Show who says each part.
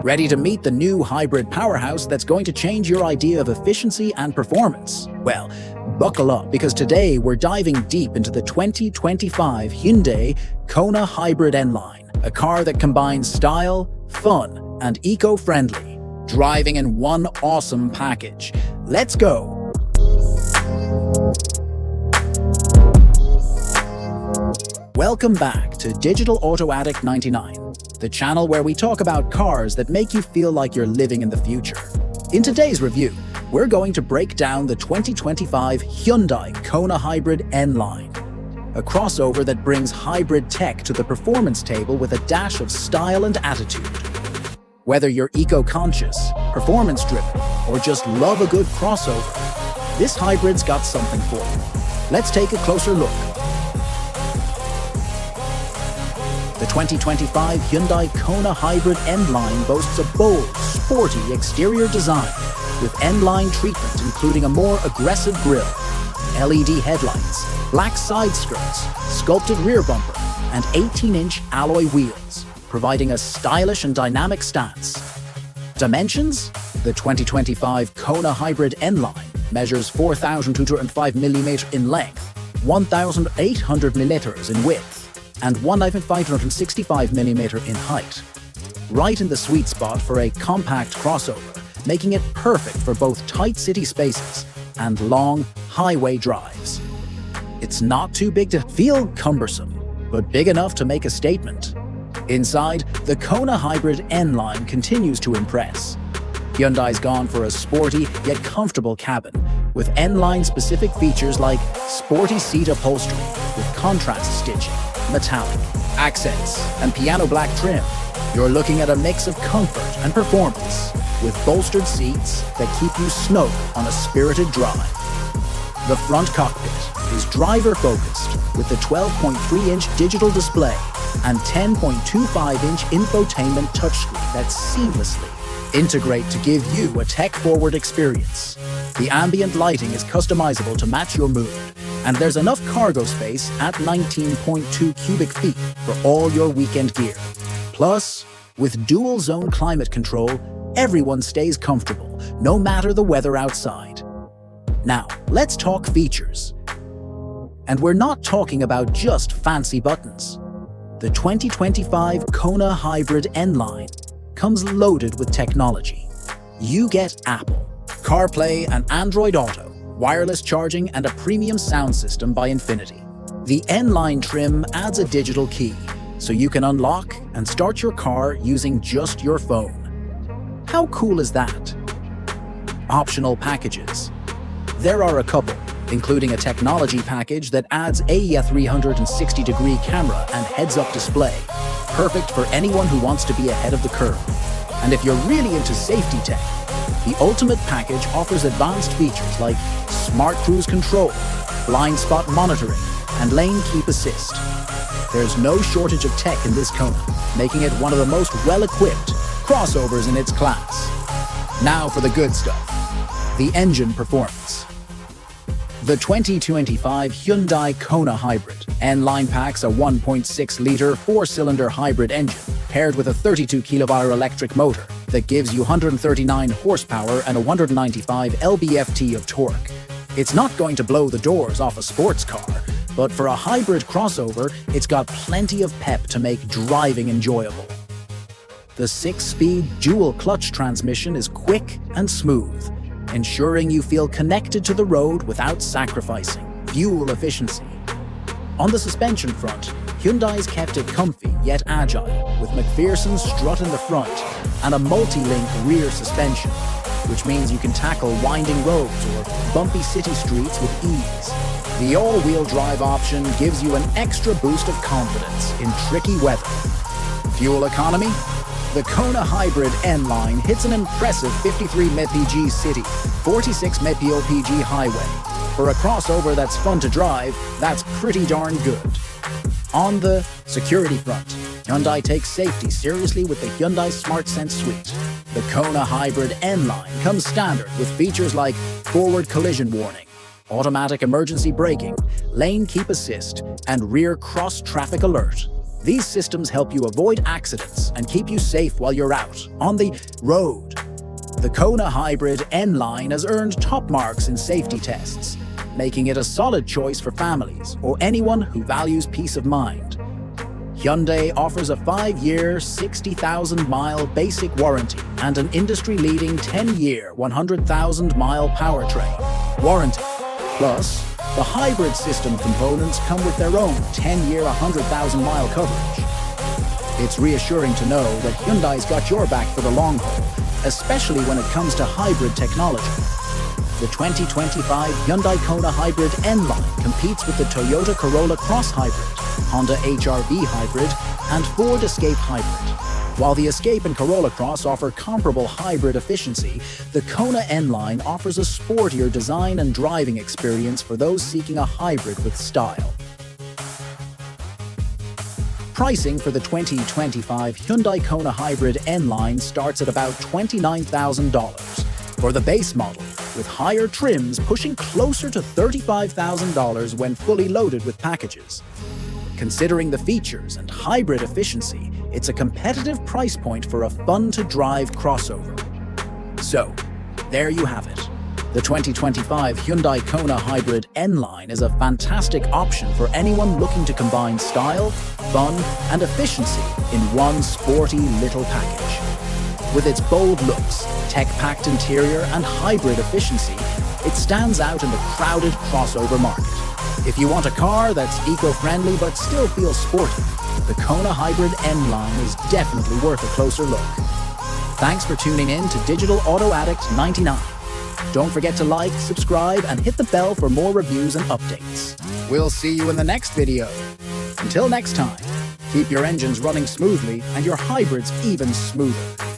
Speaker 1: Ready to meet the new hybrid powerhouse that's going to change your idea of efficiency and performance? Well, buckle up, because today we're diving deep into the 2025 Hyundai Kona Hybrid N-Line, a car that combines style, fun, and eco-friendly, driving in one awesome package. Let's go! Welcome back to Digital Auto Addict 99, the channel where we talk about cars that make you feel like you're living in the future. In today's review, we're going to break down the 2025 Hyundai Kona Hybrid N-Line, a crossover that brings hybrid tech to the performance table with a dash of style and attitude. Whether you're eco-conscious, performance-driven, or just love a good crossover, this hybrid's got something for you. Let's take a closer look. The 2025 Hyundai Kona Hybrid N-Line boasts a bold, sporty exterior design with N-Line treatment including a more aggressive grille, LED headlights, black side skirts, sculpted rear bumper, and 18-inch alloy wheels, providing a stylish and dynamic stance. Dimensions? The 2025 Kona Hybrid N-Line measures 4,205mm in length, 1,800mm in width, and 1,565mm in height. Right in the sweet spot for a compact crossover, making it perfect for both tight city spaces and long highway drives. It's not too big to feel cumbersome, but big enough to make a statement. Inside, the Kona Hybrid N-Line continues to impress. Hyundai's gone for a sporty yet comfortable cabin, with N-Line specific features like sporty seat upholstery with contrast stitching, metallic accents, and piano black trim. You're looking at a mix of comfort and performance, with bolstered seats that keep you snug on a spirited drive. The front cockpit is driver-focused with the 12.3-inch digital display and 10.25-inch infotainment touchscreen that seamlessly integrate to give you a tech-forward experience. The ambient lighting is customizable to match your mood, and there's enough cargo space at 19.2 cubic feet for all your weekend gear. Plus, with dual-zone climate control, everyone stays comfortable, no matter the weather outside. Now, let's talk features. And we're not talking about just fancy buttons. The 2025 Kona Hybrid N-Line comes loaded with technology. You get Apple CarPlay and Android Auto, wireless charging, and a premium sound system by Infinity. The N-Line trim adds a digital key, so you can unlock and start your car using just your phone. How cool is that? Optional packages. There are a couple, including a technology package that adds a 360-degree camera and heads-up display, perfect for anyone who wants to be ahead of the curve. And if you're really into safety tech, the Ultimate package offers advanced features like smart cruise control, blind spot monitoring, and lane keep assist. There's no shortage of tech in this Kona, making it one of the most well-equipped crossovers in its class. Now for the good stuff, the engine performance. The 2025 Hyundai Kona Hybrid N-Line packs a 1.6-liter four-cylinder hybrid engine paired with a 32 kWh electric motor that gives you 139 horsepower and 195 lb-ft of torque. It's not going to blow the doors off a sports car, but for a hybrid crossover, it's got plenty of pep to make driving enjoyable. The 6-speed dual-clutch transmission is quick and smooth, ensuring you feel connected to the road without sacrificing fuel efficiency. On the suspension front, Hyundai's kept it comfy yet agile, with McPherson's strut in the front and a multi-link rear suspension, which means you can tackle winding roads or bumpy city streets with ease. The all-wheel drive option gives you an extra boost of confidence in tricky weather. Fuel economy? The Kona Hybrid N-Line hits an impressive 53 mpg city, 46 mpg highway. For a crossover that's fun to drive, that's pretty darn good. On the security front, Hyundai takes safety seriously with the Hyundai SmartSense suite. The Kona Hybrid N-Line comes standard with features like forward collision warning, automatic emergency braking, lane keep assist, and rear cross-traffic alert. These systems help you avoid accidents and keep you safe while you're out on the road. The Kona Hybrid N-Line has earned top marks in safety tests, making it a solid choice for families or anyone who values peace of mind. Hyundai offers a 5-year, 60,000-mile basic warranty and an industry-leading 10-year, 100,000-mile powertrain warranty. Plus, the hybrid system components come with their own 10-year, 100,000-mile coverage. It's reassuring to know that Hyundai's got your back for the long haul, especially when it comes to hybrid technology. The 2025 Hyundai Kona Hybrid N-Line competes with the Toyota Corolla Cross Hybrid, Honda HR-V Hybrid, and Ford Escape Hybrid. While the Escape and Corolla Cross offer comparable hybrid efficiency, the Kona N-Line offers a sportier design and driving experience for those seeking a hybrid with style. Pricing for the 2025 Hyundai Kona Hybrid N-Line starts at about $29,000 for the base model, with higher trims pushing closer to $35,000 when fully loaded with packages. Considering the features and hybrid efficiency, it's a competitive price point for a fun-to-drive crossover. So, there you have it. The 2025 Hyundai Kona Hybrid N-Line is a fantastic option for anyone looking to combine style, fun, and efficiency in one sporty little package. With its bold looks, tech-packed interior, and hybrid efficiency, it stands out in the crowded crossover market. If you want a car that's eco-friendly but still feels sporty, the Kona Hybrid N-Line is definitely worth a closer look. Thanks for tuning in to Digital Auto Addict 99. Don't forget to like, subscribe, and hit the bell for more reviews and updates. We'll see you in the next video. Until next time, keep your engines running smoothly and your hybrids even smoother.